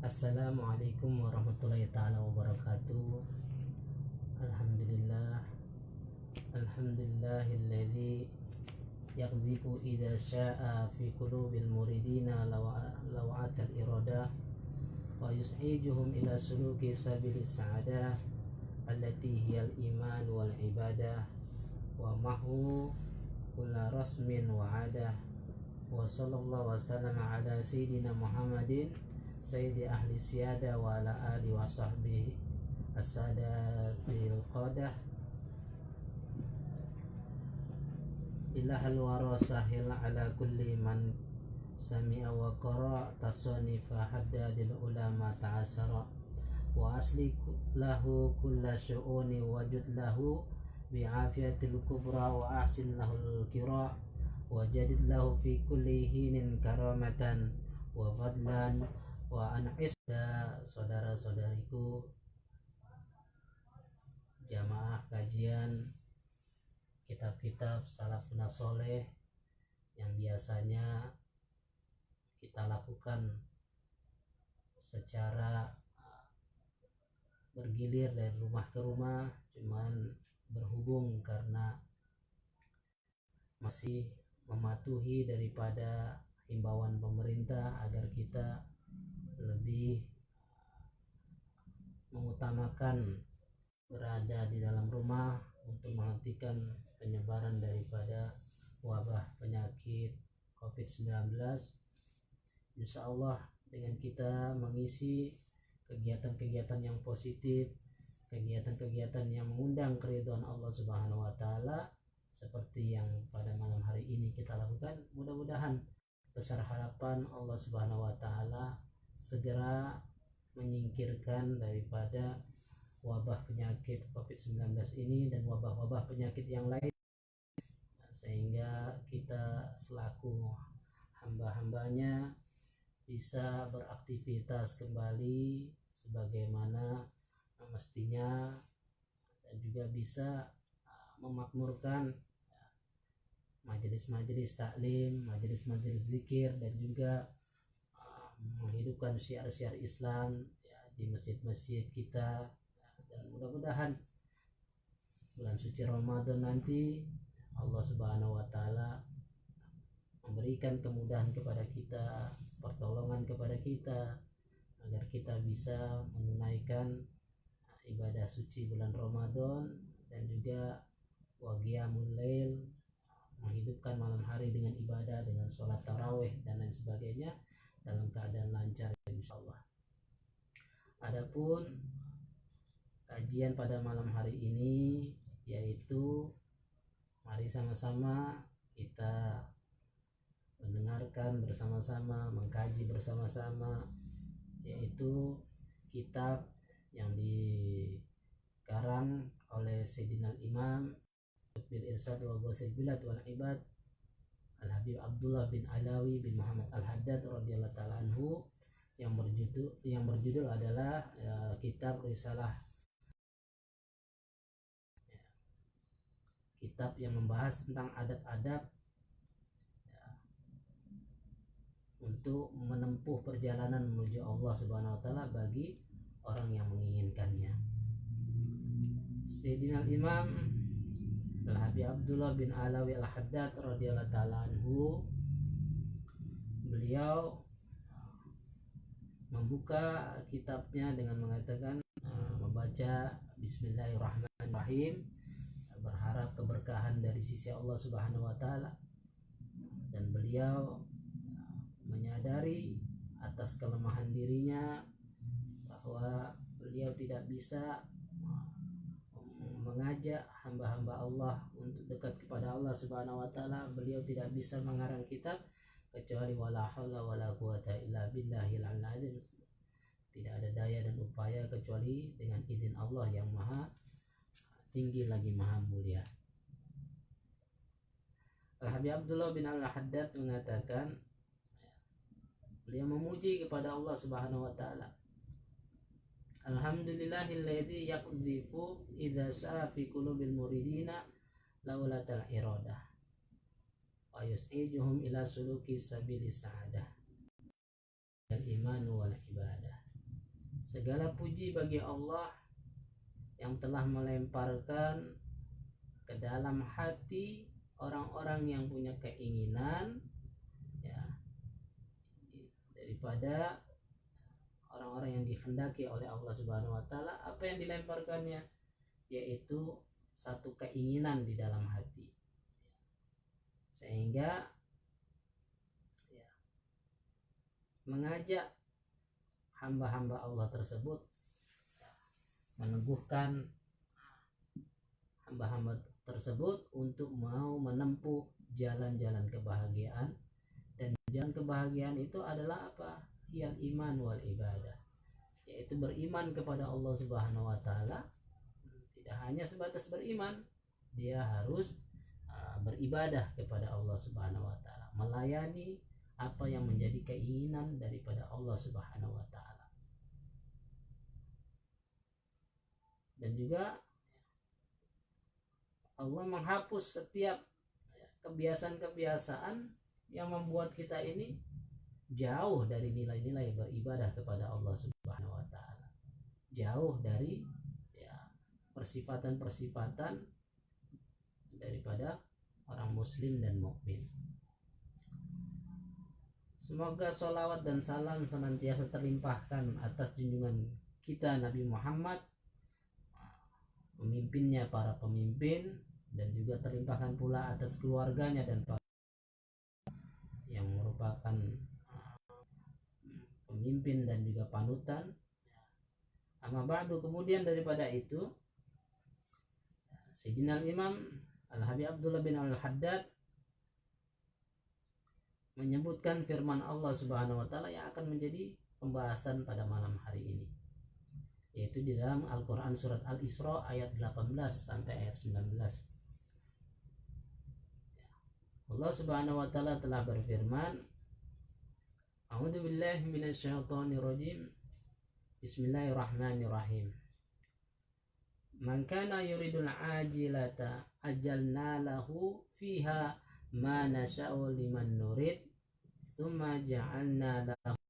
Assalamualaikum warahmatullahi ta'ala wabarakatuh. Alhamdulillah. Alhamdulillahilladzi yaqdhifu idza syaa fi qulubil muridina law'atal irada wa yus'ijuhum ila suluki sabilis sa'adah allati hiyal iman wal ibadah wa mahu kulla rasmin wa adah wa sallallahu wa sallama ala sayyidina Muhammadin sayyidi ahli siyada wa ala alihi wa sahbihi as-sadatil qadah ilahal wara sahil ala kulli man sami'a wa qara tasanifa haddadil ulama ta'asara wa asli lahu kulla syu'uni wajud lahu bi'afiyatil kubra wa ahsin lahul kira wa jadid lahu fi kulli hinin karamatan wa fadlan wa an'is. Saudara-saudariku jamaah kajian kitab-kitab salafun soleh yang biasanya kita lakukan secara bergilir dari rumah ke rumah, cuman berhubung karena masih mematuhi daripada himbauan pemerintah agar kita lebih mengutamakan berada di dalam rumah untuk menghentikan penyebaran daripada wabah penyakit COVID-19. Insya Allah dengan kita mengisi kegiatan-kegiatan yang positif, kegiatan-kegiatan yang mengundang keridhaan Allah Subhanahu wa taala seperti yang pada malam hari ini kita lakukan, mudah-mudahan besar harapan Allah Subhanahu wa taala segera menyingkirkan daripada wabah penyakit COVID-19 ini dan wabah-wabah penyakit yang lain, sehingga kita selaku hamba-hambanya bisa beraktivitas kembali sebagaimana mestinya dan juga bisa memakmurkan majelis-majelis taklim, majelis-majelis zikir, dan juga menghidupkan syiar-syiar Islam di masjid-masjid kita. Dan mudah-mudahan bulan suci Ramadan nanti Allah Subhanahu wa taala memberikan kemudahan kepada kita, pertolongan kepada kita agar kita bisa menunaikan ibadah suci bulan Ramadan dan juga wa qiyamul lail, menghidupkan malam hari dengan ibadah, dengan sholat tarawih dan lain sebagainya dalam keadaan lancar insyaallah. Adapun kajian pada malam hari ini yaitu mari sama-sama kita mendengarkan bersama-sama, mengkaji bersama-sama, yaitu kitab yang dikarang oleh Sayyidina Imam bil Irsad wa Ghuthil Bilad wal Ibad Al-Habib Abdullah bin Alawi bin Muhammad Al-Haddad radhiyallahu ta'ala anhu, yang berjudul adalah kitab Risalah, kitab yang membahas tentang adab-adab untuk menempuh perjalanan menuju Allah Subhanahu wa taala bagi orang yang menginginkannya. Sayyidina Imam Al-Habib Abdullah bin Alawi Al-Haddad radhiyallahu ta'ala anhu, beliau membuka kitabnya dengan mengatakan, membaca Bismillahirrahmanirrahim, berharap keberkahan dari sisi Allah Subhanahu wa taala, dan beliau menyadari atas kelemahan dirinya bahwa beliau tidak bisa mengajak hamba-hamba Allah untuk dekat kepada Allah Subhanahu wa taala. Beliau tidak bisa mengarang kitab kecuali wala haula wala quwata illa billahil azim. Tidak ada daya dan upaya kecuali dengan izin Allah yang maha tinggi lagi maha mulia. Al-Habib Abdullah bin Al-Haddad mengatakan, beliau memuji kepada Allah Subhanahu wa taala. Alhamdulillahilladzi yaqdhifu idza sa'a fi qulubil muridina laulatal iradah wa yus'ijuhum ila suluki sabilis sa'adah al iman wal ibadah. Segala puji bagi Allah yang telah melemparkan ke dalam hati orang-orang yang punya keinginan, ya, daripada orang-orang yang dikehendaki oleh Allah Subhanahu wa taala. Apa yang dilemparkannya? Yaitu satu keinginan di dalam hati, sehingga ya, mengajak hamba-hamba Allah tersebut, ya, meneguhkan hamba-hamba tersebut untuk mau menempuh jalan-jalan kebahagiaan. Dan jalan kebahagiaan itu adalah apa? Yang iman wal ibadah, yaitu beriman kepada Allah Subhanahu wa taala. Tidak hanya sebatas beriman, dia harus beribadah kepada Allah Subhanahu wa taala, melayani apa yang menjadi keinginan daripada Allah Subhanahu wa taala. Dan juga Allah menghapus setiap kebiasaan-kebiasaan yang membuat kita ini jauh dari nilai-nilai beribadah kepada Allah Subhanahu wa taala. Jauh dari ya, persifatan-persifatan daripada orang muslim dan mukmin. Semoga sholawat dan salam senantiasa terlimpahkan atas junjungan kita Nabi Muhammad, pemimpinnya para pemimpin, dan juga terlimpahkan pula atas keluarganya dan para yang merupakan pemimpin dan juga panutan. Amma ba'du, kemudian daripada itu, Sayyidina Imam Al-Habib Abdullah bin Al-Haddad menyebutkan firman Allah Subhanahu wa taala yang akan menjadi pembahasan pada malam hari ini, yaitu di dalam Al-Quran surat Al-Isra ayat 18 sampai ayat 19. Allah Subhanahu wa taala telah berfirman, A'udzu billahi minasyaitonir rajim. Bismillahirrahmanirrahim. Man kana yuridul ajilata ajalna lahu fiha ma nasha'u liman nurid thumma ja'alna lahu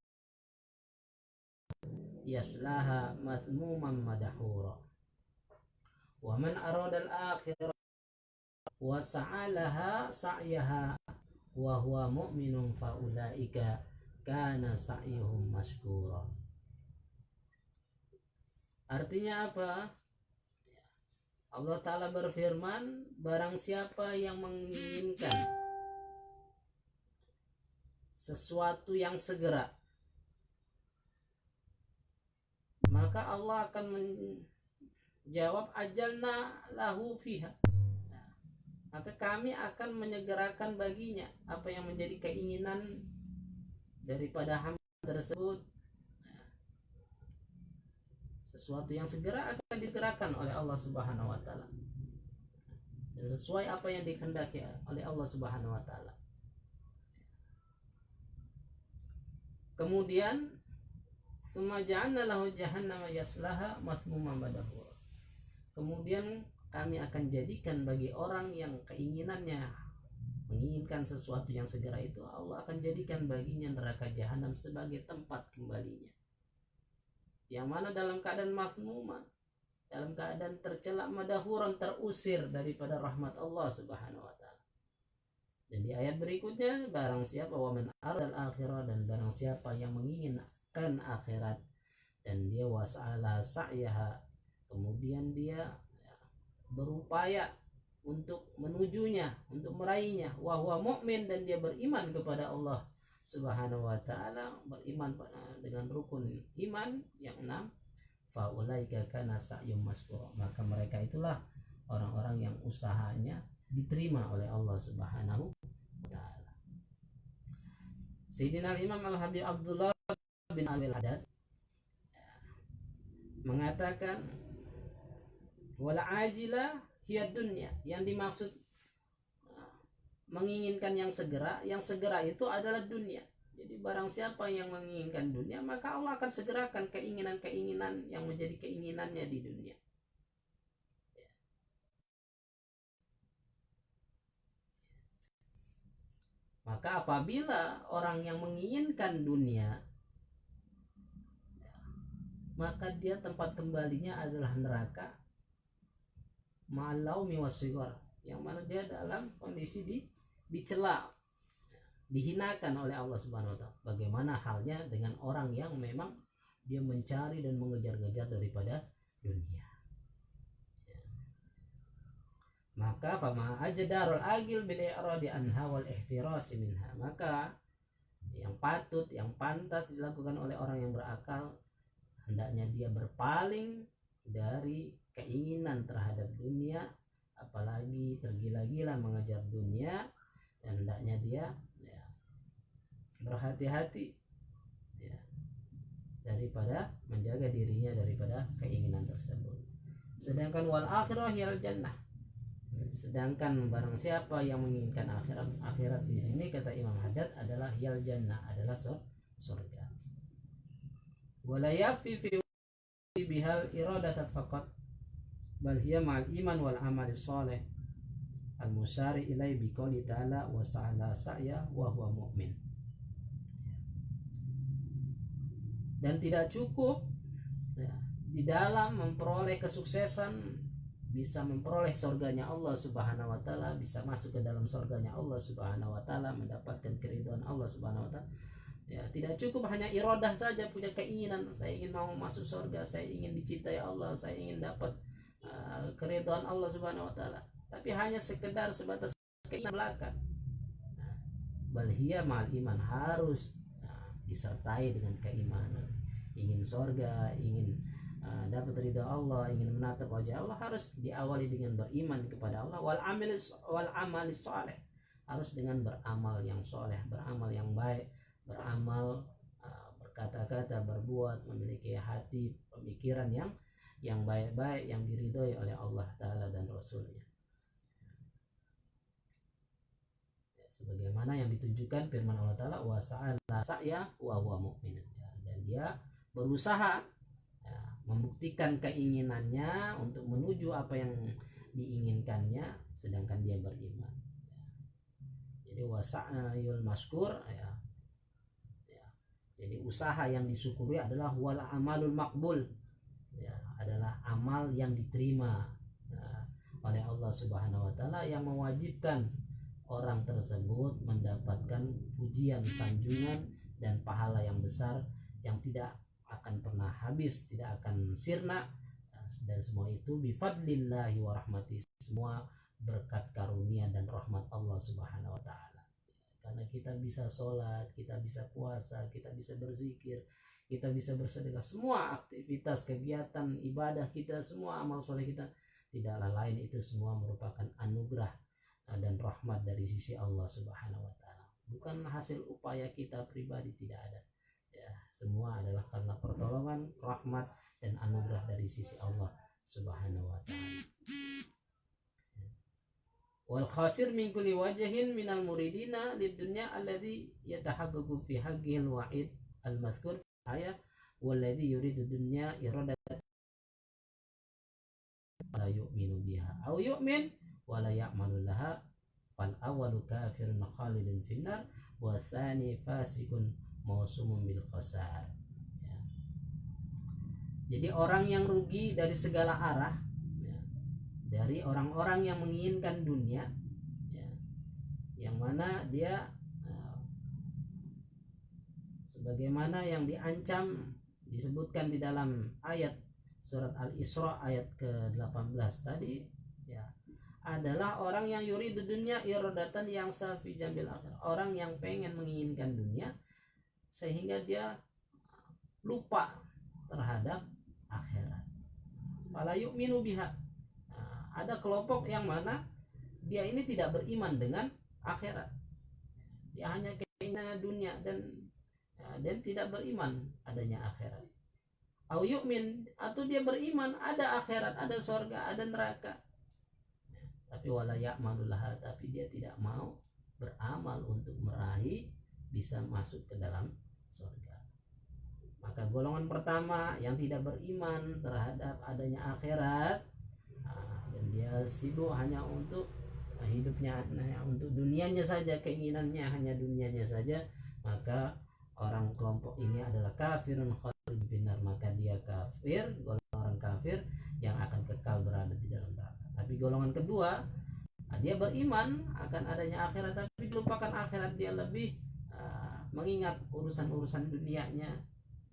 yaslaha mathmuman madahura. Wa man arada al-akhirah wa sa'alaha sa'yaha wa huwa mu'minun fa ulaika kana sa'yuhum mashkura. Artinya apa? Allah Ta'ala berfirman, barang siapa yang menginginkan sesuatu yang segera, maka Allah akan menjawab ajalna lahu fiha, maka kami akan menyegerakan baginya apa yang menjadi keinginan daripada hamba tersebut. Sesuatu yang segera akan digerakkan oleh Allah Subhanahu wa taala, dan sesuai apa yang dikehendaki oleh Allah Subhanahu wa taala. Kemudian summa ja'alna lahu jahannama yaslaha masmuman madahura. Kemudian kami akan jadikan bagi orang yang keinginannya menginginkan sesuatu yang segera itu, Allah akan jadikan baginya neraka jahanam sebagai tempat kembalinya, yang mana dalam keadaan masmuman, dalam keadaan tercela, madahuran, terusir daripada rahmat Allah Subhanahu wa taala. Dan di ayat berikutnya, barang siapa wa man aradal akhirah, dan barang siapa yang menginginkan akhirat dan dia was'ala sa'yaha, kemudian dia berupaya untuk menujunya, untuk meraihnya, wa huwa mu'min, dan dia beriman kepada Allah Subhanahu wa taala, beriman dengan rukun iman yang 6, fa ulaika kana sa'yum maskura, maka mereka itulah orang-orang yang usahanya diterima oleh Allah Subhanahu wa taala. Sayyidina Imam Al-Habib Abdullah bin Al-Haddad mengatakan, wal ajila hiya dunya, yang dimaksud menginginkan yang segera itu adalah dunia. Jadi barang siapa yang menginginkan dunia, maka Allah akan segerakan keinginan-keinginan yang menjadi keinginannya di dunia. Maka apabila orang yang menginginkan dunia maka dia tempat kembalinya adalah neraka ma'alaumi wasigor, yang mana dia dalam kondisi dicela, dihinakan oleh Allah Subhanahu wa taala. Bagaimana halnya dengan orang yang memang dia mencari dan mengejar-ngejar daripada dunia. Maka fama ajdarul agil bil i'radi anha wal ihtiras minha, maka yang patut, yang pantas dilakukan oleh orang yang berakal, hendaknya dia berpaling dari keinginan terhadap dunia, apalagi tergila-gila mengejar dunia, dan hendaknya dia berhati-hati daripada menjaga dirinya daripada keinginan tersebut. Sedangkan wal akhirah yal jannah, sedangkan barang siapa yang menginginkan akhirat di sini kata Imam Haddad adalah yal jannah, adalah surga. Wala yakfi fi bihal iradat faqat bal hiya ma'al iman wal amal shalih al musari ilai biqouli ta'ala wa sa'ala sa'ya wa huwa mu'min. Dan tidak cukup di dalam memperoleh kesuksesan, bisa memperoleh surganya Allah Subhanahu wa taala, bisa masuk ke dalam surganya Allah Subhanahu wa taala, mendapatkan keridhaan Allah Subhanahu wa taala. Tidak cukup hanya iradah saja, punya keinginan, saya ingin mau masuk surga, saya ingin dicintai Allah, saya ingin dapat keridhaan Allah Subhanahu wa taala, tapi hanya sekedar sebatas keinginan belaka. Bal hiya ma'al iman, harus disertai dengan keimanan. Ingin surga, ingin dapat ridha Allah, ingin menatap wajah Allah, harus diawali dengan beriman kepada Allah. Wal amal sholih, harus dengan beramal yang soleh, beramal yang baik, beramal berkata-kata, berbuat, memiliki hati, pemikiran yang baik-baik, yang diridhoi oleh Allah Ta'ala dan Rasulnya, sebagaimana yang ditunjukkan firman Allah Ta'ala wa sa'ala sa'ya wa huwa mu'min, dan dia berusaha membuktikan keinginannya untuk menuju apa yang diinginkannya sedangkan dia beriman. Jadi wasa'yul maskur jadi usaha yang disyukuri adalah wal amalul makbul, adalah amal yang diterima oleh Allah Subhanahu wa taala, yang mewajibkan orang tersebut mendapatkan pujian, sanjungan, dan pahala yang besar yang tidak akan pernah habis, tidak akan sirna, dan semua itu bifadlillahi wa rahmati, semua berkat karunia dan rahmat Allah Subhanahu wa taala. Karena kita bisa sholat, kita bisa puasa, kita bisa berzikir, kita bisa bersedekah, semua aktivitas, kegiatan, ibadah kita, semua amal soleh kita, tidaklah lain itu semua merupakan anugerah dan rahmat dari sisi Allah Subhanahu wa taala, bukan hasil upaya kita pribadi, tidak ada. Semua adalah karena pertolongan, rahmat, dan anugerah dari sisi Allah Subhanahu wa taala. Wal khasir min kulli wajhin minal muridina lid dunya alladhi yatahaqqaqu fi haqqil wa'id al mazkur ayat walladhi yuridu dunya iradatan la yu'minu biha aw yu'min wa la ya'malu laha fal awwalu kafirun khalidun finnar wa tsani fasikun mausumun bil khasar. Jadi orang yang rugi dari segala arah, dari orang-orang yang menginginkan dunia, yang mana dia sebagaimana yang diancam disebutkan di dalam ayat surat Al-Isra ayat ke-18 tadi, adalah orang yang yuridu dunya iradatan yang safi jambil akhir, orang yang pengen menginginkan dunia sehingga dia lupa terhadap akhirat. Fala yu'minu biha. Ada kelompok yang mana dia ini tidak beriman dengan akhirat, dia hanya keinginan dunia dan tidak beriman adanya akhirat. Au yu'min, atau dia beriman ada akhirat, ada surga, ada neraka, tapi wala ya'malu laha, tapi dia tidak mau beramal untuk meraih bisa masuk ke dalam surga. Maka golongan pertama yang tidak beriman terhadap adanya akhirat, dan dia sibuk hanya untuk hidupnya, untuk dunianya saja, keinginannya hanya dunianya saja, maka orang kelompok ini adalah kafirun benar, maka dia kafir, golongan orang kafir yang akan kekal berada di dalam neraka. Tapi golongan kedua, dia beriman akan adanya akhirat tapi lupakan akhirat, dia lebih mengingat urusan-urusan dunianya,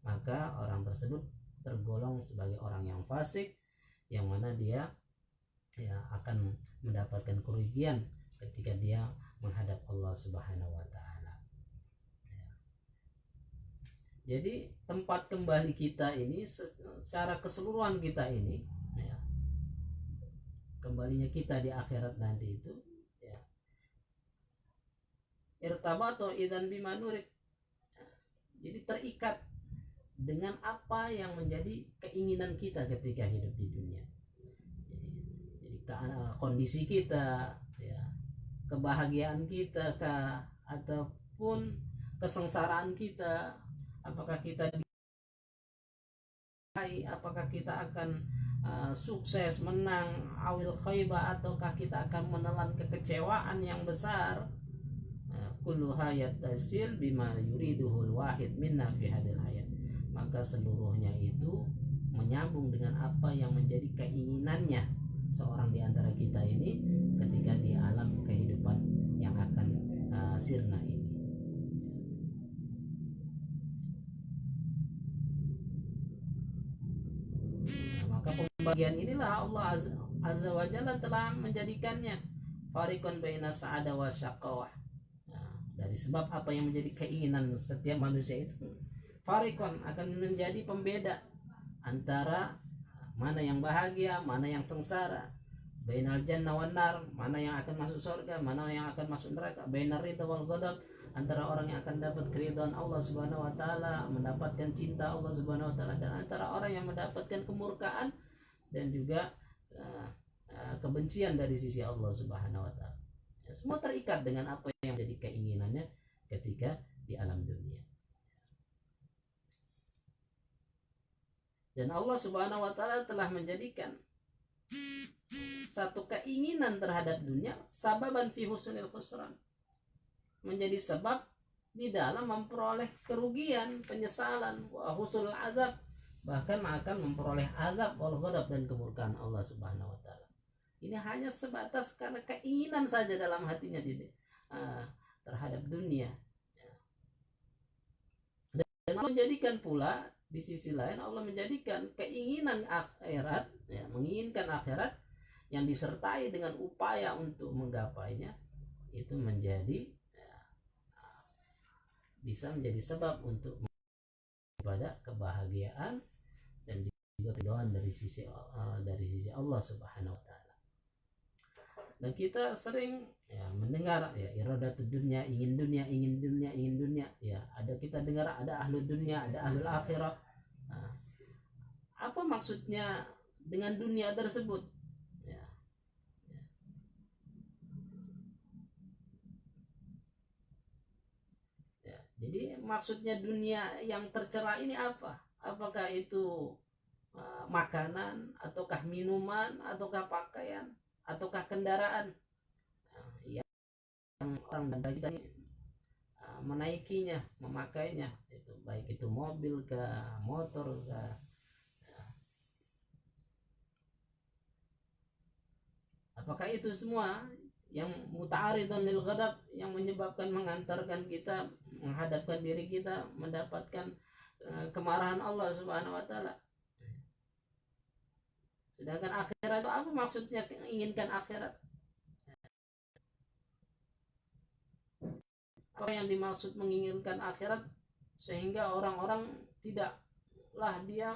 maka orang tersebut tergolong sebagai orang yang fasik, yang mana dia akan mendapatkan kerugian ketika dia menghadap Allah Subhanahu wa taala. Jadi tempat kembali kita ini secara keseluruhan kita ini, kembalinya kita di akhirat nanti itu irtabatu idzan bima nurid. Jadi terikat dengan apa yang menjadi keinginan kita ketika hidup di dunia. Jadi kondisi kita, kebahagiaan kita ataupun kesengsaraan kita, apakah kita apakah kita akan sukses, menang, awil khaybah, ataukah kita akan menelan kekecewaan yang besar. Kulluha yattasil bima yuriduhul wahid minna fi hadil hayat. Maka seluruhnya itu menyambung dengan apa yang menjadi keinginannya seorang di antara kita ini ketika di alam kehidupan yang akan sirna ini. Maka pembagian inilah Allah Azza wa Jalla telah menjadikannya fariqun baina sa'ada wa syaqawah. Dari sebab apa yang menjadi keinginan setiap manusia itu, fariqun akan menjadi pembeda antara mana yang bahagia, mana yang sengsara, bainal jannah wan nar, mana yang akan masuk surga, mana yang akan masuk neraka, bainar ridha wal ghadab, antara orang yang akan dapat keridhaan Allah Subhanahu wa taala, mendapatkan cinta Allah Subhanahu wa taala, dan antara orang yang mendapatkan kemurkaan dan juga kebencian dari sisi Allah Subhanahu wa taala. Semua terikat dengan apa yang jadi keinginannya ketika di alam dunia. Dan Allah Subhanahu wa taala telah menjadikan satu keinginan terhadap dunia sababan fi husnil khusran, menjadi sebab di dalam memperoleh kerugian, penyesalan, wa husnul azab, bahkan akan memperoleh azab wal ghadab dan kemurkaan Allah Subhanahu wa taala. Ini hanya sebatas karena keinginan saja dalam hatinya terhadap dunia. Dan Allah menjadikan pula di sisi lain, Allah menjadikan keinginan akhirat, menginginkan akhirat yang disertai dengan upaya untuk menggapainya, itu menjadi bisa menjadi sebab untuk pada kebahagiaan dan juga keridhaan dari sisi Allah Subhanahu wa taala. Dan kita sering mendengar iradatud dunya, ingin dunia, ingin dunia, ingin dunia. Ada kita dengar ada ahlu dunia, ada ahlul akhirah. Apa maksudnya dengan dunia tersebut? Jadi maksudnya dunia yang tercela ini apa? Apakah itu makanan, ataukah minuman, ataukah pakaian, ataukah kendaraan yang orang dan kita menaikinya, memakainya, itu baik itu mobil ke motor ke, apakah itu semua yang muta'aridun lil ghadab, yang menyebabkan mengantarkan kita, menghadapkan diri kita mendapatkan kemarahan Allah Subhanahu wa taala? Sedangkan akhirat itu apa maksudnya menginginkan akhirat? Apa yang dimaksud menginginkan akhirat sehingga orang-orang tidaklah dia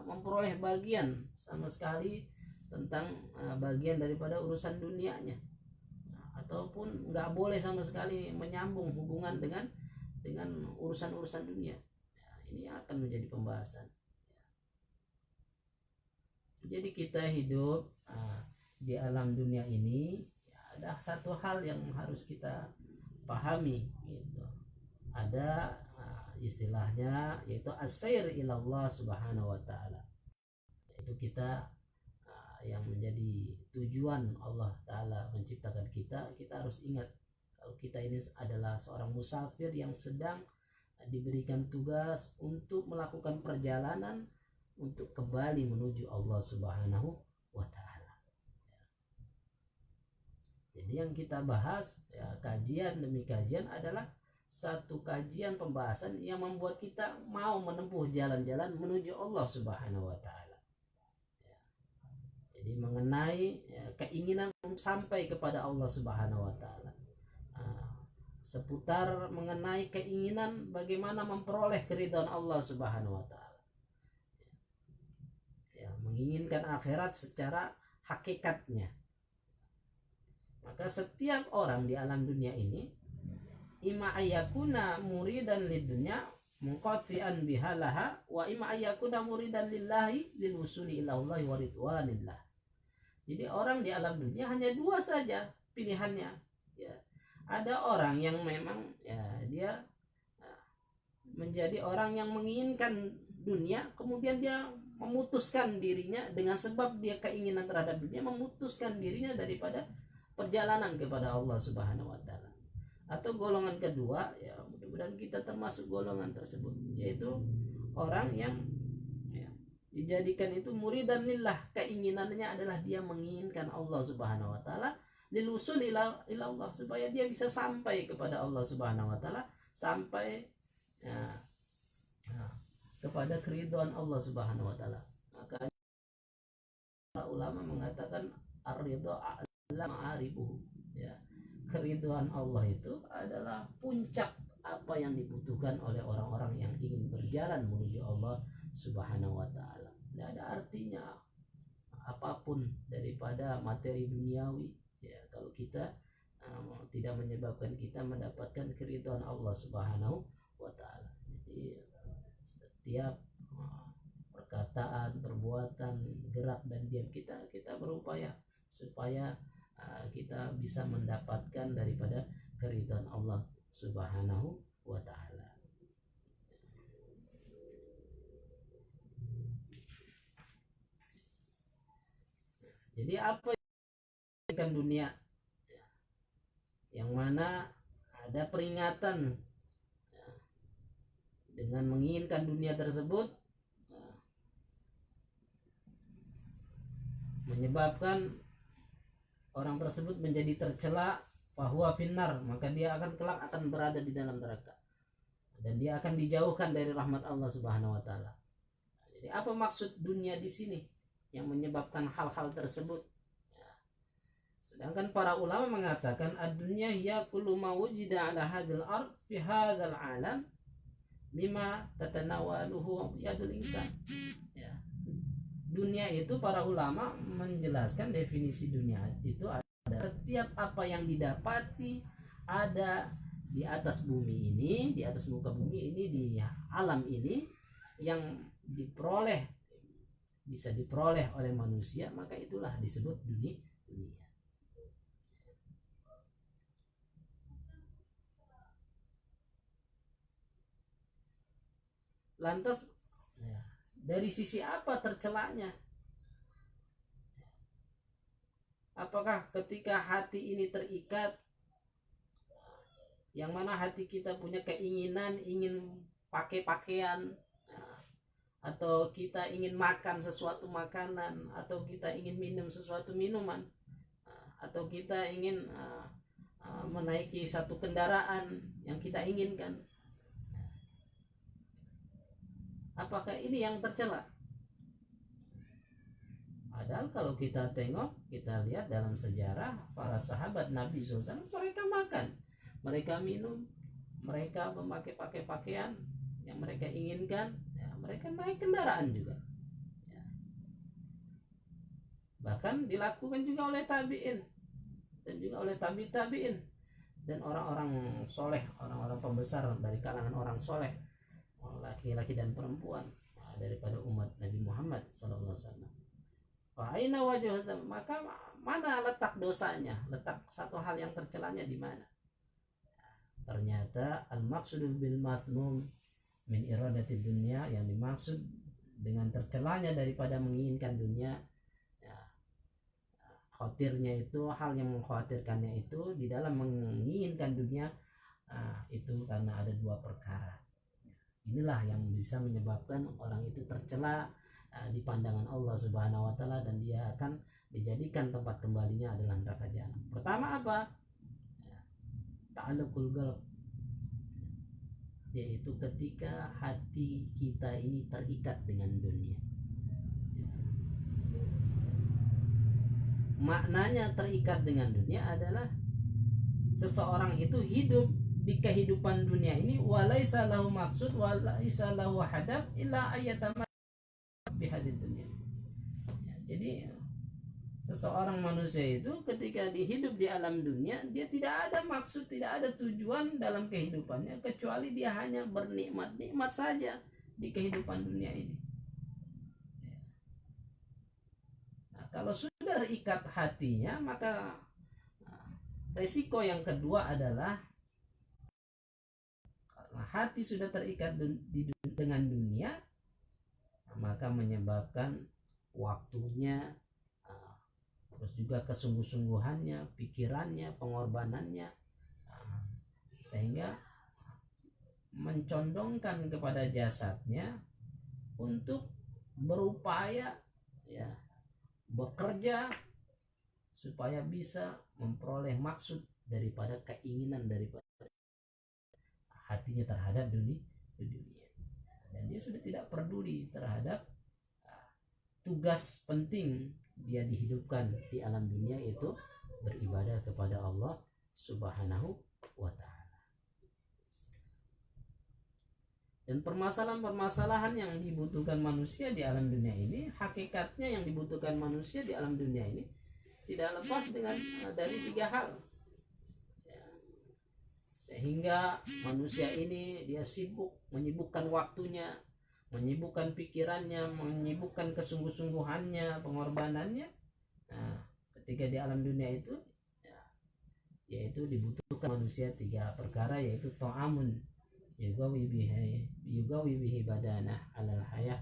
memperoleh bagian sama sekali tentang bagian daripada urusan dunianya, ataupun nggak boleh sama sekali menyambung hubungan dengan urusan-urusan dunia. Ini akan menjadi pembahasan. Jadi kita hidup di alam dunia ini, ada satu hal yang harus kita pahami, gitu. Ada istilahnya yaitu as-sair ilallah Subhanahu wa taala. Itu kita yang menjadi tujuan Allah taala menciptakan kita harus ingat kalau kita ini adalah seorang musafir yang sedang diberikan tugas untuk melakukan perjalanan untuk kembali menuju Allah Subhanahu wa taala. Jadi yang kita bahas ya, kajian demi kajian adalah satu kajian pembahasan yang membuat kita mau menempuh jalan-jalan menuju Allah Subhanahu wa taala. Ya. Jadi mengenai ya, keinginan sampai kepada Allah Subhanahu wa taala. Seputar mengenai keinginan bagaimana memperoleh keridhaan Allah Subhanahu wa taala. Ya, menginginkan akhirat secara hakikatnya. Maka setiap orang di alam dunia ini imma ayyakuna muridan lidunya munqati'an bihalaha wa imma ayyakuna muridan lillahi lilwusuli ila Allah wa ridwanillah. Jadi orang di alam dunia hanya dua saja pilihannya. Ya. Ada orang yang memang ya dia menjadi orang yang menginginkan dunia, kemudian dia memutuskan dirinya dengan sebab dia keinginan terhadap dunia, memutuskan dirinya daripada perjalanan kepada Allah Subhanahu wa taala. Atau golongan kedua, ya mudah-mudahan kita termasuk golongan tersebut, yaitu orang yang ya, dijadikan itu muridan lillah, keinginannya adalah dia menginginkan Allah Subhanahu wa taala, lilusul ila Allah, supaya dia bisa sampai kepada Allah Subhanahu wa taala, sampai ya, kepada keridhaan Allah Subhanahu wa taala. Maka para ulama mengatakan ar-ridha a'la ma'aribuhu, ya. Keridhaan Allah itu adalah puncak apa yang dibutuhkan oleh orang-orang yang ingin berjalan menuju Allah Subhanahu wa taala. Tidak ada artinya apapun daripada materi duniawi ya kalau kita tidak menyebabkan kita mendapatkan keridhaan Allah Subhanahu wa taala. Jadi setiap perkataan, perbuatan, gerak dan diam kita berupaya supaya kita bisa mendapatkan daripada keridhaan Allah Subhanahu wa taala. Jadi apa yang dunia yang mana ada peringatan dengan menginginkan dunia tersebut menyebabkan orang tersebut menjadi tercela, fahuwa finnar, maka dia akan kelak akan berada di dalam neraka dan dia akan dijauhkan dari rahmat Allah Subhanahu wa taala. Jadi apa maksud dunia di sini yang menyebabkan hal-hal tersebut? Ya. Sedangkan para ulama mengatakan ad-dunya hiya kullu ma wujida ala hadzal ard fi hadzal alam mimma tatanawaluhu yadul insan. Ya. Dunia itu para ulama menjelaskan definisi dunia itu ada setiap apa yang didapati ada di atas bumi ini, di atas muka bumi ini, di alam ini yang diperoleh bisa diperoleh oleh manusia, maka itulah disebut dunia. Lantas dari sisi apa tercelanya? Apakah ketika hati ini terikat, yang mana hati kita punya keinginan ingin pakai pakaian, atau kita ingin makan sesuatu makanan, atau kita ingin minum sesuatu minuman, atau kita ingin menaiki satu kendaraan yang kita inginkan, apakah ini yang tercela? Padahal kalau kita tengok, kita lihat dalam sejarah para sahabat Nabi SAW, mereka makan, mereka minum, mereka memakai pakaian yang mereka inginkan, ya, mereka naik kendaraan juga. Ya. Bahkan dilakukan juga oleh tabi'in dan juga oleh tabi'in dan orang-orang soleh, orang-orang pembesar dari kalangan orang soleh, laki-laki dan perempuan daripada umat Nabi Muhammad SAW. Aina wajah, maka mana letak dosanya, letak satu hal yang tercelanya di mana? Ternyata al-maqsudu bil mazmum min iradati dunia, yang dimaksud dengan tercelanya daripada menginginkan dunia, ya, khawatirnya itu, hal yang mengkhawatirkannya itu di dalam menginginkan dunia, itu karena ada dua perkara. Inilah yang bisa menyebabkan orang itu tercela di pandangan Allah Subhanahu wa taala, dan dia akan dijadikan tempat kembalinya adalah neraka jahanam. Pertama apa? Ta'alluqul qalb, yaitu ketika hati kita ini terikat dengan dunia. Maknanya terikat dengan dunia adalah seseorang itu hidup di kehidupan dunia ini walaisa lahu maksud walaisa lahu hadaf illa ayatama bihadid dunia. Jadi seseorang manusia itu ketika dihidup di alam dunia, dia tidak ada maksud, tidak ada tujuan dalam kehidupannya kecuali dia hanya bernikmat-nikmat saja di kehidupan dunia ini. Nah, kalau sudah terikat hatinya, maka resiko yang kedua adalah karena hati sudah terikat dengan dunia, maka menyebabkan waktunya, terus juga kesungguh-sungguhannya, pikirannya, pengorbanannya, sehingga mencondongkan kepada jasadnya untuk berupaya bekerja supaya bisa memperoleh maksud daripada keinginan daripada hatinya terhadap dunia, dan dia sudah tidak peduli terhadap tugas penting dia dihidupkan di alam dunia, itu beribadah kepada Allah Subhanahu wa ta'ala. Dan permasalahan-permasalahan yang dibutuhkan manusia di alam dunia ini, hakikatnya yang dibutuhkan manusia di alam dunia ini tidak lepas dari 3 hal, sehingga manusia ini dia menyibukkan waktunya, menyibukkan pikirannya, menyibukkan kesungguh-sungguhannya, pengorbanannya. Nah, ketika di alam dunia itu yaitu dibutuhkan manusia 3 perkara, yaitu ta'amun yugawi bihi badanah alal hayah,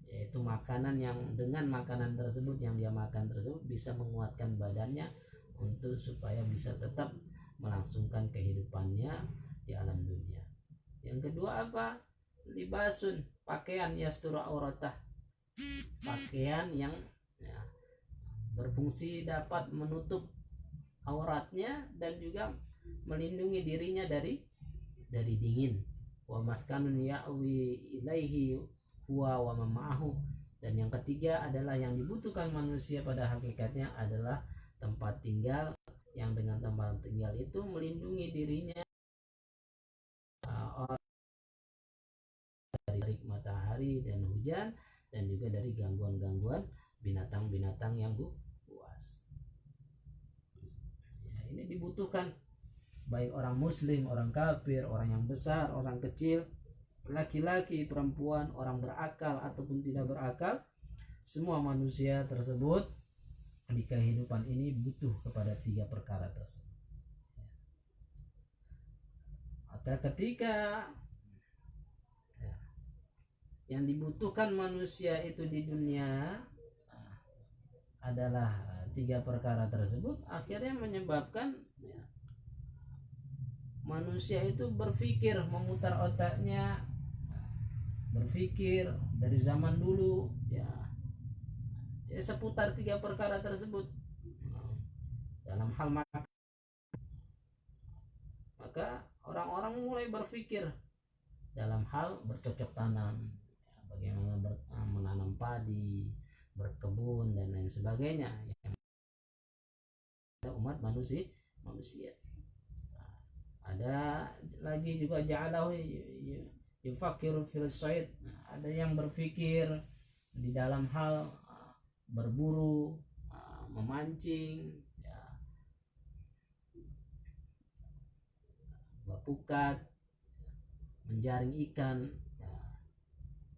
yaitu makanan yang dengan makanan tersebut yang dia makan tersebut bisa menguatkan badannya untuk supaya bisa tetap melangsungkan kehidupannya di alam dunia. Yang kedua apa? Libasun, pakaian yasturu auratah, pakaian yang berfungsi dapat menutup auratnya dan juga melindungi dirinya dari dingin. Wa maskanun ya'wi ilaihi huwa wa ma'ahu, dan yang ketiga adalah yang dibutuhkan manusia pada hakikatnya adalah tempat tinggal, yang dengan tempat tinggal itu melindungi dirinya dari matahari dan hujan, dan juga dari gangguan-gangguan binatang-binatang yang buas. Ini dibutuhkan baik orang muslim, orang kafir, orang yang besar, orang kecil, laki-laki, perempuan, orang berakal ataupun tidak berakal, semua manusia tersebut di kehidupan ini butuh kepada 3 perkara tersebut. Maka ketika yang dibutuhkan manusia itu di dunia adalah 3 perkara tersebut, akhirnya menyebabkan manusia itu berpikir, memutar otaknya, berpikir dari zaman dulu seputar 3 perkara tersebut. Dalam hal maka orang-orang mulai berpikir dalam hal bercocok tanam, bagaimana menanam padi, berkebun dan lain sebagainya, umat manusia. Ada lagi juga ja'alahu yufakiru fil sayd, ada yang berpikir di dalam hal berburu, memancing, berpukat, menjaring ikan.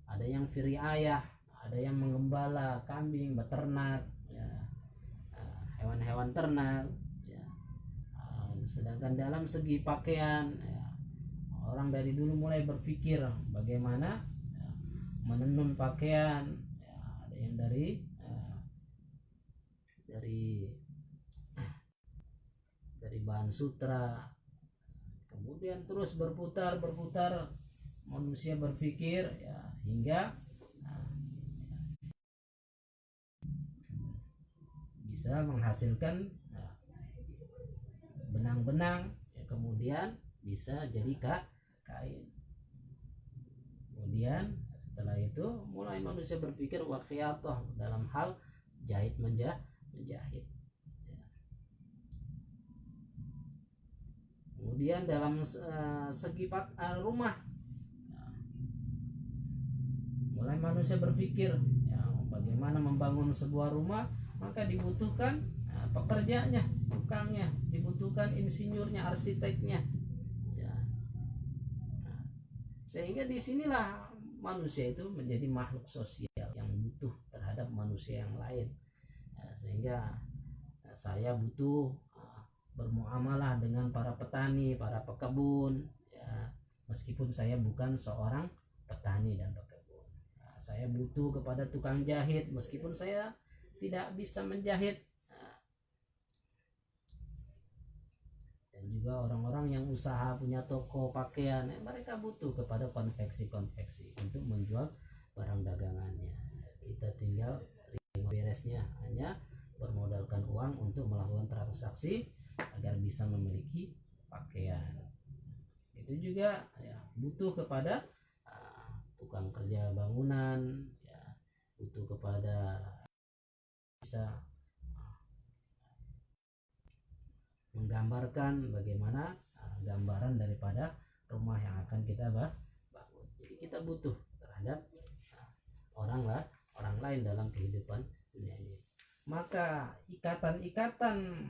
Ada yang firiayah, ada yang menggembala kambing, beternak, hewan-hewan ternak. Sedangkan dalam segi pakaian, orang dari dulu mulai berpikir bagaimana menenun pakaian. Ada yang dari bahan sutra, kemudian terus berputar manusia berpikir ya, hingga bisa menghasilkan benang-benang ya, kemudian bisa jadi kain. Kemudian setelah itu mulai manusia berpikir wakhiyatoh dalam hal jahit menjahit ya. Kemudian dalam segi rumah mulai manusia berpikir ya, bagaimana membangun sebuah rumah, maka dibutuhkan pekerjanya, tukangnya, dibutuhkan insinyurnya, arsiteknya ya. Sehingga disinilah manusia itu menjadi makhluk sosial yang butuh terhadap manusia yang lain ya, sehingga saya butuh bermuamalah dengan para petani, para pekebun ya, meskipun saya bukan seorang petani dan pekebun. Saya butuh kepada tukang jahit meskipun saya tidak bisa menjahit. Dan juga orang-orang yang usaha punya toko pakaian, mereka butuh kepada konveksi-konveksi untuk menjual barang dagangannya. Kita tinggal terima beresnya, hanya bermodalkan uang untuk melakukan transaksi agar bisa memiliki pakaian. Itu juga ya, butuh kepada tukang kerja bangunan ya, butuh kepada bisa menggambarkan bagaimana gambaran daripada rumah yang akan kita bangun. Jadi kita butuh terhadap orang lain dalam kehidupan dunia ini. Maka ikatan-ikatan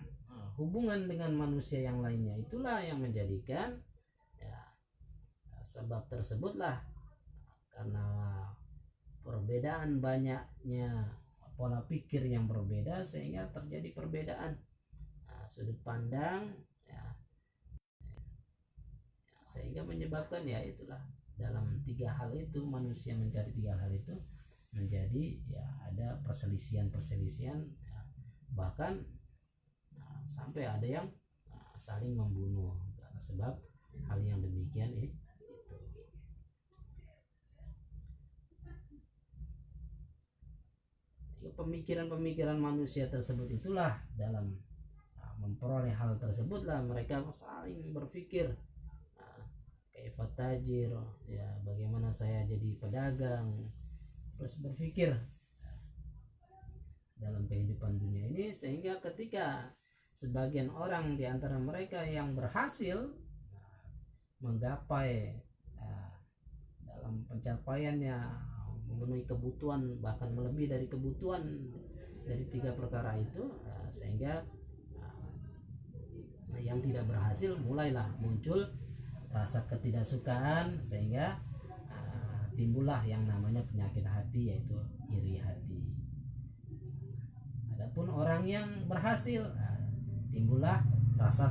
hubungan dengan manusia yang lainnya itulah yang menjadikan ya, sebab tersebutlah karena perbedaan banyaknya pola pikir yang berbeda sehingga terjadi perbedaan sudut pandang ya, sehingga menyebabkan ya itulah dalam tiga hal itu manusia mencari tiga hal itu menjadi ya ada perselisihan ya, bahkan sampai ada yang saling membunuh karena sebab hal yang demikian itu. Pemikiran-pemikiran manusia tersebut itulah dalam memperoleh hal tersebutlah mereka saling berpikir kaifat tajir ya, bagaimana saya jadi pedagang, terus berpikir dalam kehidupan dunia ini, sehingga ketika sebagian orang di antara mereka yang berhasil menggapai dalam pencapaiannya memenuhi kebutuhan bahkan melebihi dari kebutuhan dari tiga perkara itu, sehingga yang tidak berhasil mulailah muncul rasa ketidaksukaan sehingga timbullah yang namanya penyakit hati, yaitu iri hati. Adapun orang yang berhasil timbullah rasa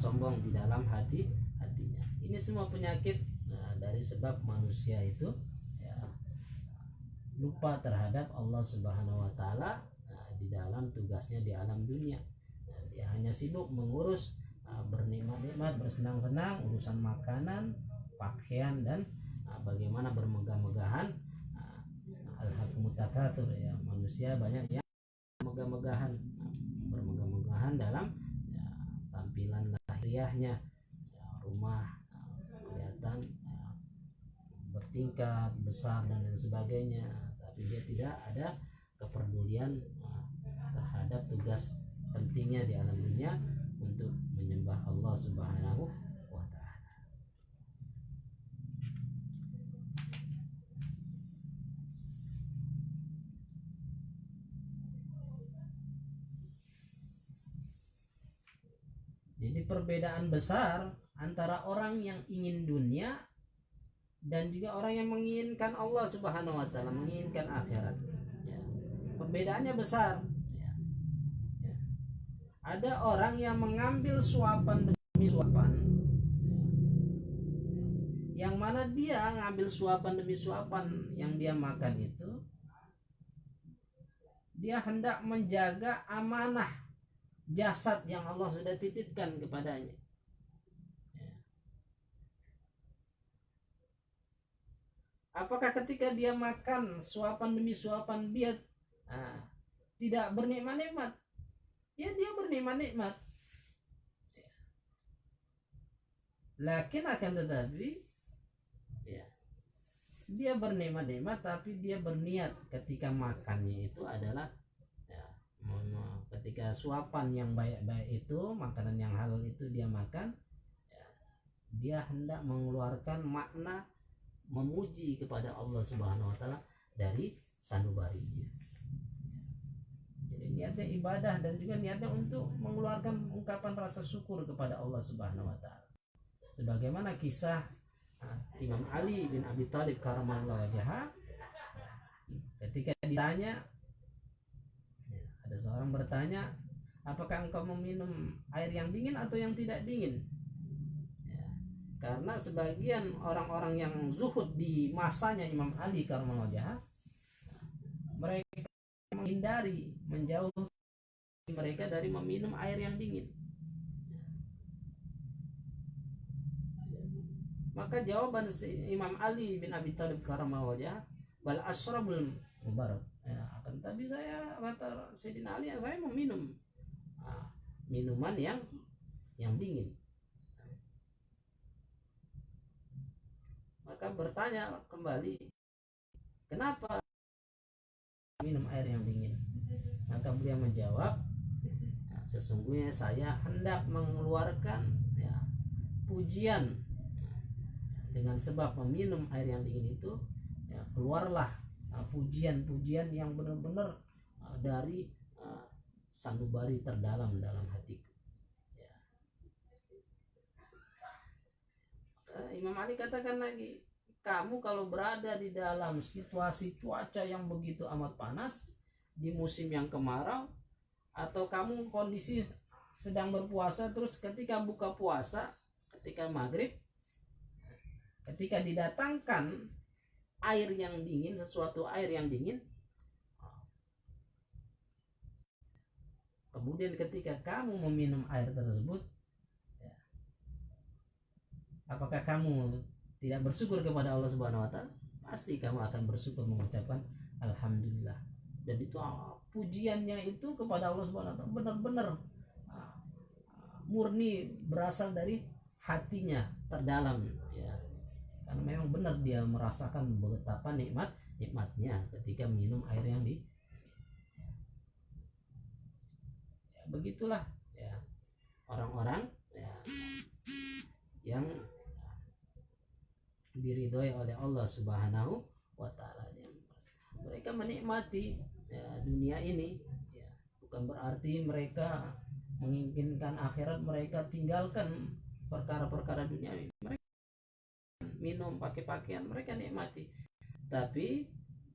sombong di dalam hatinya. Ini semua penyakit dari sebab manusia itu ya, lupa terhadap Allah Subhanahu wa taala di dalam tugasnya di alam dunia. Dia hanya sibuk mengurus bernikmat-nikmat, bersenang-senang, urusan makanan, pakaian, dan bagaimana bermegah-megahan. Al-hakumut takatsur ya, manusia banyak yang megah-megahan, bermegah-megahan dalam ya, tampilan lahiriahnya ya, rumah kelihatan bertingkat besar dan lain sebagainya, tapi dia tidak ada kepedulian terhadap tugas pentingnya di alam dunia untuk menyembah Allah Subhanahu wa taala. Jadi perbedaan besar antara orang yang ingin dunia dan juga orang yang menginginkan Allah Subhanahu wa taala, menginginkan akhirat. Ya. Perbedaannya besar. Ada orang yang mengambil suapan demi suapan, yang mana dia ngambil suapan demi suapan yang dia makan itu, dia hendak menjaga amanah jasad yang Allah sudah titipkan kepadanya. Apakah ketika dia makan suapan demi suapan dia tidak bernikmat-nikmat? Ya, dia bernikmat-nikmat. Lakin akan tetapi ya, dia bernikmat-nikmat tapi dia berniat ketika makannya itu adalah ya, ketika suapan yang baik-baik itu, makanan yang halal itu dia makan, ya, dia hendak mengeluarkan makna memuji kepada Allah Subhanahu wa taala dari sanubarinya. Jadi niatnya ibadah dan juga niatnya untuk mengeluarkan ungkapan rasa syukur kepada Allah Subhanahu wa taala. Sebagaimana kisah Imam Ali bin Abi Thalib karramallahu wajhahu, ketika ditanya, ada seorang bertanya, apakah engkau meminum air yang dingin atau yang tidak dingin? Ya, karena sebagian orang-orang yang zuhud di masanya Imam Ali karramallahu wajhahu, mereka menghindari, menjauh mereka dari meminum air yang dingin. Maka jawaban Imam Ali bin Abi Thalib karramallahu wajhahu, bal asrabul mubarak. Ya, akan tapi saya, kata Sayyidina Ali, saya meminum minuman yang dingin. Maka bertanya kembali, kenapa minum air yang dingin? Maka beliau menjawab, sesungguhnya saya hendak mengeluarkan pujian. Dengan sebab meminum air yang dingin itu, keluarlah pujian-pujian yang benar-benar dari sanubari terdalam dalam hatiku. Imam Ali katakan lagi, kamu kalau berada di dalam situasi cuaca yang begitu amat panas di musim yang kemarau, atau kamu kondisi sedang berpuasa, terus ketika buka puasa, ketika maghrib, ketika didatangkan air yang dingin, sesuatu air yang dingin, kemudian ketika kamu meminum air tersebut, apakah kamu tidak bersyukur kepada Allah Subhanahu wa taala? Pasti kamu akan bersyukur, mengucapkan alhamdulillah. Dan itu pujiannya itu kepada Allah Subhanahu wa taala benar-benar murni, berasal dari hatinya terdalam, ya. Karena memang benar dia merasakan betapa nikmatnya ketika minum air yang di begitulah ya orang-orang yang diridhoi oleh Allah Subhanahu wa taala. Mereka menikmati dunia ini, bukan berarti mereka menginginkan akhirat, mereka tinggalkan perkara-perkara duniawi. Mereka minum, pakai pakaian, mereka nikmati, tapi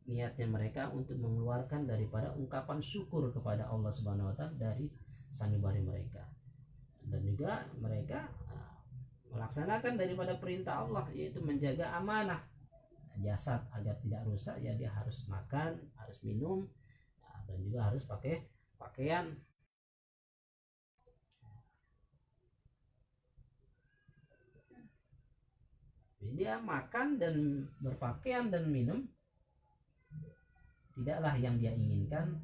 niatnya mereka untuk mengeluarkan daripada ungkapan syukur kepada Allah Subhanahu wa taala dari sanubari mereka. Dan juga mereka melaksanakan daripada perintah Allah, yaitu menjaga amanah jasad agar tidak rusak. Ya, dia harus makan, harus minum, dan juga harus pakai pakaian. Dia makan dan berpakaian dan minum tidaklah yang dia inginkan,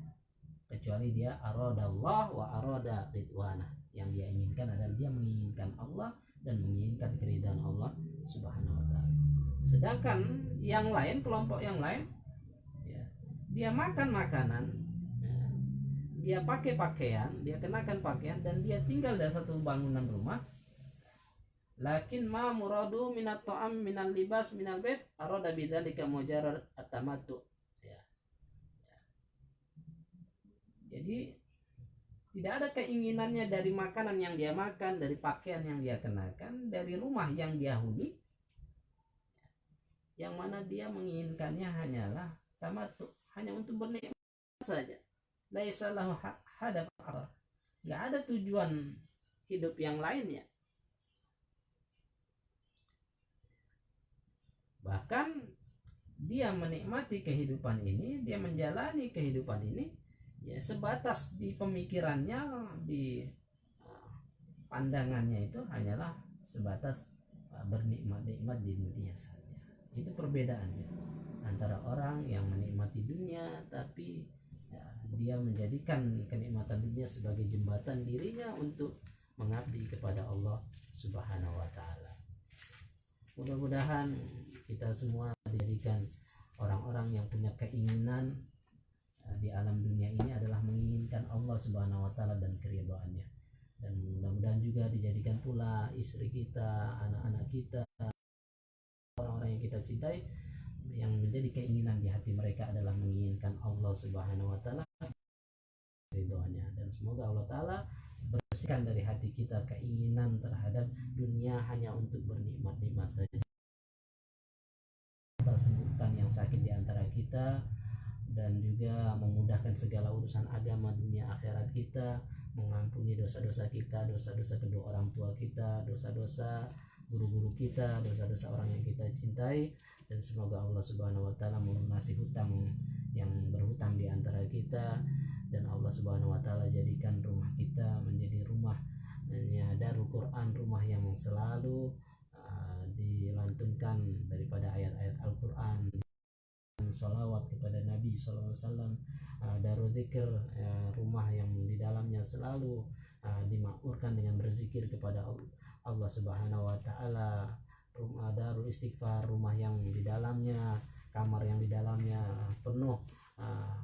kecuali dia aradallah wa arada ridwana. Yang dia inginkan adalah dia menginginkan Allah dan menginginkan keridhaan Allah Subhanahu wa taala. Sedangkan yang lain, kelompok yang lain, dia makan makanan, dia pakai pakaian, dia kenakan pakaian, dan dia tinggal dalam satu bangunan rumah. Lakin ma muradu minat ta'am minal libas minal bait arada bidzalika mujarrad at-tamattu. Jadi tidak ada keinginannya dari makanan yang dia makan, dari pakaian yang dia kenakan, dari rumah yang dia huni, yang mana dia menginginkannya hanyalah tamattu, hanya untuk bernikmat saja. Laisa lahu hadaf akhar. Enggak ada tujuan hidup yang lainnya. Bahkan dia menikmati kehidupan ini, dia menjalani kehidupan ini sebatas di pemikirannya, di pandangannya itu hanyalah sebatas bernikmat-nikmat di dunia saja. Itu perbedaannya antara orang yang menikmati dunia tapi ya, dia menjadikan kenikmatan dunia sebagai jembatan dirinya untuk mengabdi kepada Allah Subhanahu wa taala. Mudah-mudahan kita semua dijadikan orang-orang yang punya keinginan di alam dunia ini adalah menginginkan Allah Subhanahu wa taala dan keridhaannya. Dan mudah-mudahan juga dijadikan pula istri kita, anak-anak kita, orang-orang yang kita cintai yang menjadi keinginan di hati mereka adalah menginginkan Allah Subhanahu wa taala ridhonya. Dan semoga Allah taala bersihkan dari hati kita keinginan terhadap dunia hanya untuk bernikmat-nikmat saja. Kita sembuhkan yang sakit di antara kita dan juga memudahkan segala urusan agama dunia akhirat kita, mengampuni dosa-dosa kita, dosa-dosa kedua orang tua kita, dosa-dosa guru-guru kita, dosa-dosa orang yang kita cintai, dan semoga Allah Subhanahu wa taala melunasi hutang yang berhutang di antara kita, dan Allah Subhanahu wa taala jadikan rumah kita menjadi rumahnya Darul Quran, rumah yang selalu dilantunkan daripada ayat-ayat Al-Quran, salawat kepada Nabi SAW, Darul Zikir, rumah yang di dalamnya selalu dimakmurkan dengan berzikir kepada Allah Subhanahu wa taala, rumah Darul Istighfar, rumah yang di dalamnya, kamar yang di dalamnya penuh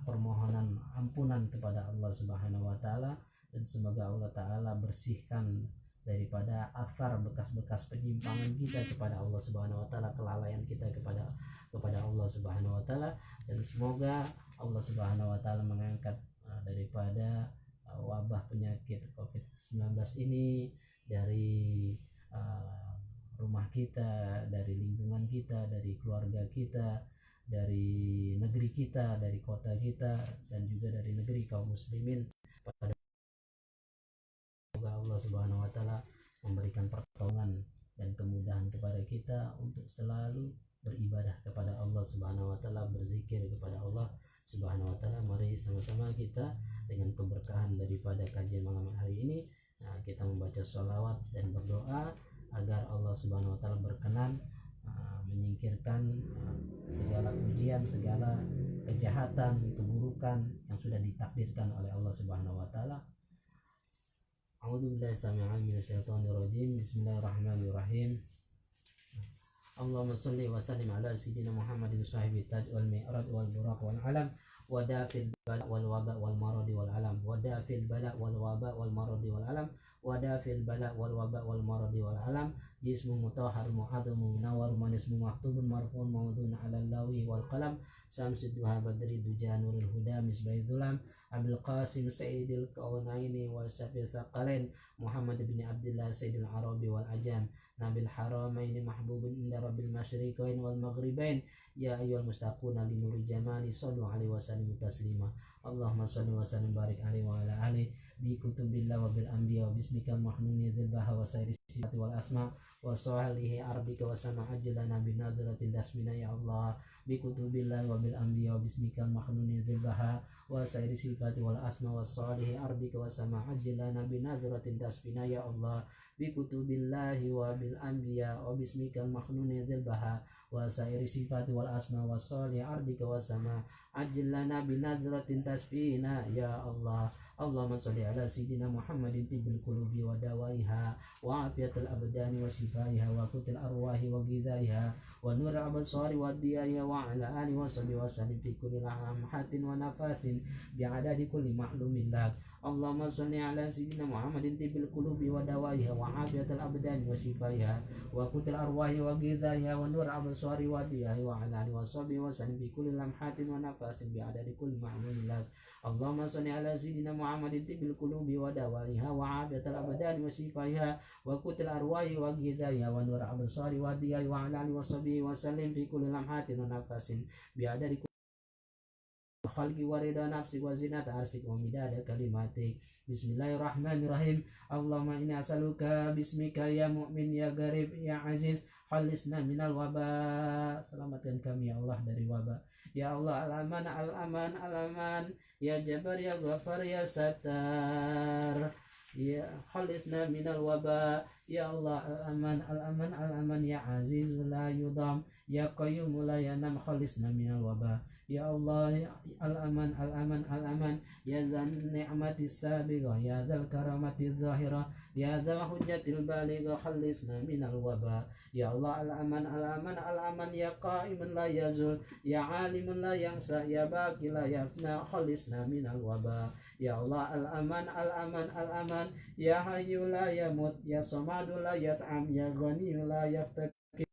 permohonan ampunan kepada Allah Subhanahu wa taala. Dan semoga Allah taala bersihkan daripada asar bekas-bekas penyimpangan kita kepada Allah Subhanahu wa taala, kelalaian kita kepada Allah Subhanahu wa taala, dan semoga Allah Subhanahu wa taala mengangkat daripada wabah penyakit Covid-19 ini dari rumah kita, dari lingkungan kita, dari keluarga kita, dari negeri kita, dari kota kita, dan juga dari negeri kaum muslimin. Pada semoga Allah Subhanahu wa taala memberikan pertolongan dan kemudahan kepada kita untuk selalu beribadah kepada Allah Subhanahu wa taala, berzikir kepada Allah Subhanahu wa taala. Mari sama-sama kita dengan keberkahan daripada kajian malam hari ini, kita membaca sholawat dan berdoa agar Allah Subhanahu wa taala berkenan menyingkirkan segala ujian, segala kejahatan, keburukan yang sudah ditakdirkan oleh Allah Subhanahu wa taala. A'udzubillahi samii'al minasyaitonir rajim. Bismillahirrahmanirrahim. Allahumma shalli wa sallim ala sayyidina Muhammadin sahibi taj wal mi'raj wal buraq wal alam wa dafil bala wal waba wal maradi wal alam wa dafil bala wal waba wal maradi wal alam wa dafil bala wal waba wal maradi wal alam jismu mutahhar mu'adhamu munawwar man ismu maktubun marfu'un mawdun ala lawi wal qalam samsid duha badri duja nuril huda misbahid dhulam Abdul Qasim Sayyidil Kaunaini wa Syafil Thaqalain Muhammad bin Abdullah Sayyidil Arabi wal Ajam Nabil Haramaini mahbubun inda Rabbil Masyriqain wal Maghribain ya ayyuhal mustaquna li nuri jamali sallu alaihi wa sallimu taslima Allahumma salli wa sallim barik alaihi wa ala alihi bi kutubillah wa bil anbiya wa bismikal mahnuni dzil baha wa sayri sifati wal asma wa salihi arbika wa sama ajlana bin nadratin dasmina ya Allah bi kutubillah wa bil anbiya wa bismikal mahnuni dzil baha wa sayri sifati wal asma wa salihi arbika wa sama ajlana bin nadratin dasmina ya Allah bi kutubillahi wa bil anbiya wa bismikal makhnuni dzil baha wa sayri sifati wal asma wa salihi arbika wa sama ajlana bin nadratin tasfina ya Allah. Allahumma sholli ala sayyidina Muhammadin tibbil qulubi wa dawaiha wa afiyatul abdani wa shifaiha wa qutil arwahi wa ghidaiha wa nur absari wa diyaiha wa ala alihi wa sahbihi wa sallim fi kulli lamhatin wa nafasin bi'adadi kulli ma'lumin lak. Allahumma sholli ala sayyidina Muhammadin tibbil qulubi wa dawaiha wa afiyatul abdani wa shifaiha wa qutil arwahi wa ghidaiha wa nur absari wa diyaiha wa ala alihi wa sahbihi wa sallim fi kulli lamhatin wa nafasin bi'adadi kulli ma'lumin lak. Allahumma sholli ala sayyidina Muhammadin tibbil qulubi wa dawaiha wa afiyatul abdani wa shifaiha wa qutil arwahi wa ghidaiha wa nur absari wa diyaiha wa ala alihi wa sahbihi wa sallim fi kulli lamhatin wa nafasin bi'adadi khalqi wa rida nafsi wa zinata arsik wa midada kalimatik. Bismillahirrahmanirrahim. Allahumma inni as'aluka bismika ya mu'min ya garib ya aziz khalisna minal waba. Selamatkan kami ya Allah dari wabah. Ya Allah al-aman al-aman al-aman ya jabar ya ghafar ya satar ya khalisna minal waba Ya Allah al-aman al-aman al-aman ya aziz la yudam ya qayyum la yanam khalisna minal waba. Ya Allah ya al-aman al-aman al-aman ya dzan ni'mati sabiqah ya dzal karamati zahirah ya dzal hujjatil balighah khalisna minal waba. Ya Allah al-aman al-aman al-aman ya qa'iman la yazul ya alimun la yangsa ya baqi la yafna khalisna minal waba. Ya Allah al-aman al-aman al-aman ya hayyu la yamut ya samadu la yat'am ya ghani la yaftaki.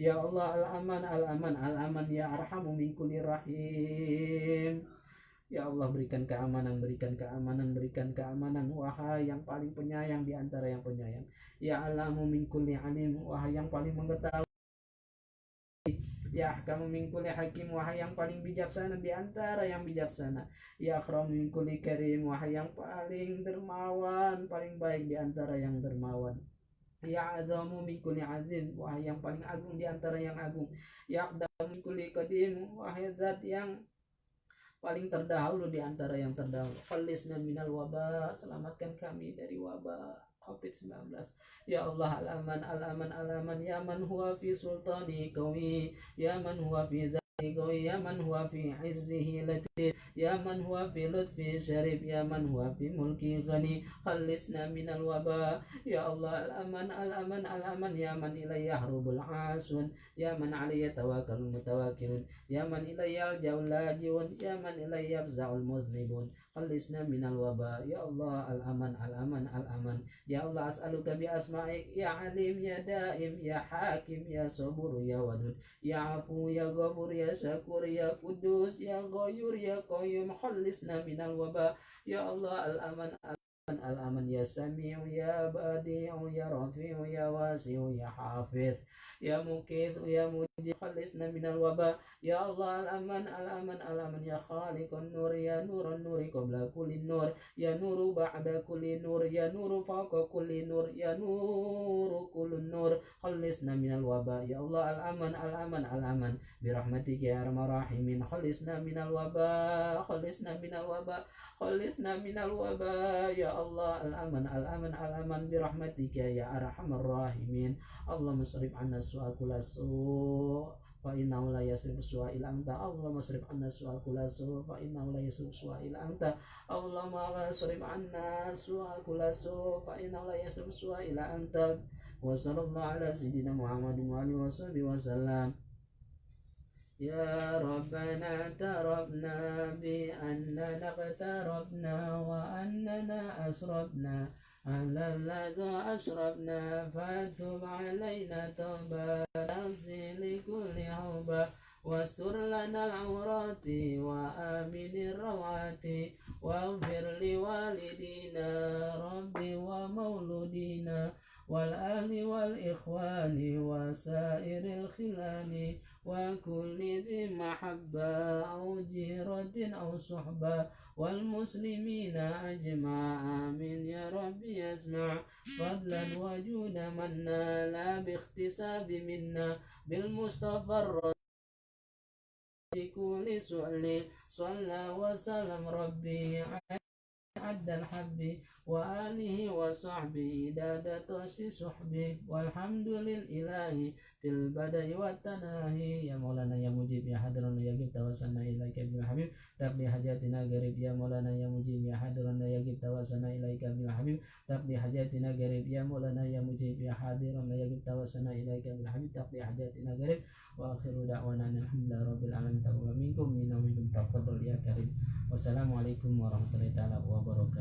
Ya Allah al-aman al-aman al-aman ya arhamu min kulli rahim. Ya Allah berikan keamanan, berikan keamanan, berikan keamanan, wahai yang paling penyayang di antara yang penyayang. Ya alamu min kulli alim, wahai yang paling mengetahui. Ya ahkamu min kulli hakim, wahai yang paling bijaksana di antara yang bijaksana. Ya akramu min kulli karim, wahai yang paling dermawan, paling baik di antara yang dermawan. Ya azamu min kulli azim, wahai yang paling agung di antara yang agung. Ya aqdamu min kulli qadim, wahai zat yang paling terdahulu di antara yang terdahulu. Khalisna minal waba, selamatkan kami dari wabah COVID-19. Ya Allah al-aman al-aman al-aman ya man huwa fi sultani qawi ya man huwa fi zati qawi ya man huwa fi izzihi latif ya man huwa fi lutfi syarif ya man huwa fi mulki ghani khalisna minal waba. Ya Allah al-aman al-aman al-aman ya man ilayya yahrubul asun ya man alayya tawakkalul mutawakkilun ya man ilayya al-jaul lajiun ya man ilayya yafza'ul muznibun khalisna minal waba. Ya Allah al-aman al-aman al-aman. Ya Allah as'aluka bi asma'ik ya alim ya daim ya hakim ya sabur ya wadud ya afu ya ghafur ya syakur ya kudus ya ghayyur ya qayyum khalisna minal waba. Ya Allah al-aman al-aman ya sami'u ya badi'u ya rafi'u ya wasi'u ya hafiz ya mukith ya mujib khalisna minal waba. Ya Allah al-aman al-aman al-aman ya khaliqun nur ya nurun nuri qabla kulli nur ya nuru ba'da kulli nur ya nuru fawqa kulli nur ya nuru kullun nur khalisna minal waba. Ya Allah al-aman al-aman al-aman birahmatika ya arhamar rahimin khalisna minal waba khalisna minal waba khalisna minal waba. Ya Allah al-aman al-aman al-aman birahmatika ya arhamar rahimin. Allahumma sharif anna su'a kulla su' fa innahu la yasrifu su'a ila anta. Allahumma sharif anna su'a kulla su' fa innahu la yasrifu su'a ila anta. Allahumma sharif anna su'a kulla su' fa innahu la yasrifu su'a ila anta. Wa sallallahu ala sayyidina Muhammadin wa alihi wa sahbihi wa sallam. Ya Rabbana tarabna bi annana qtarabna wa annana asrabna على الذي أشربنا فتب علينا توبة نفسي لكل حوبة واستر لنا العورات وآمن الروعات واغفر لوالدينا ربي ومولودينا والأهل والإخوان وسائر الخلان وكل ذي محبة أو جيرة أو صحبة والمسلمين أجمع آمين يا ربي اسمع فضلا وجودا منا لا باختصاب منا بالمصطفى الرسول كل سؤال صلى وسلم ربي عد الحب وآله وصحبه دادة صحبه والحمد لله في البدء والتناهي. يا مولانا يا مجيب يا حضرنا يا جب توسلنا إليك بالحبيب تقضي حاجاتنا قريب. يا مولانا يا مجيب يا حضرنا يا جب توسلنا إليك بالحبيب تقضي حاجاتنا قريب. يا مولانا يا مجيب يا حاضرنا يا جب توسلنا إليك بالحبيب تقضي حاجاتنا قريب. وآخر دعوانا الحمد لله رب العالمين. تقبل منكم منا ومنكم تقبل يا كريم. Wassalamualaikum warahmatullahi wabarakatuh.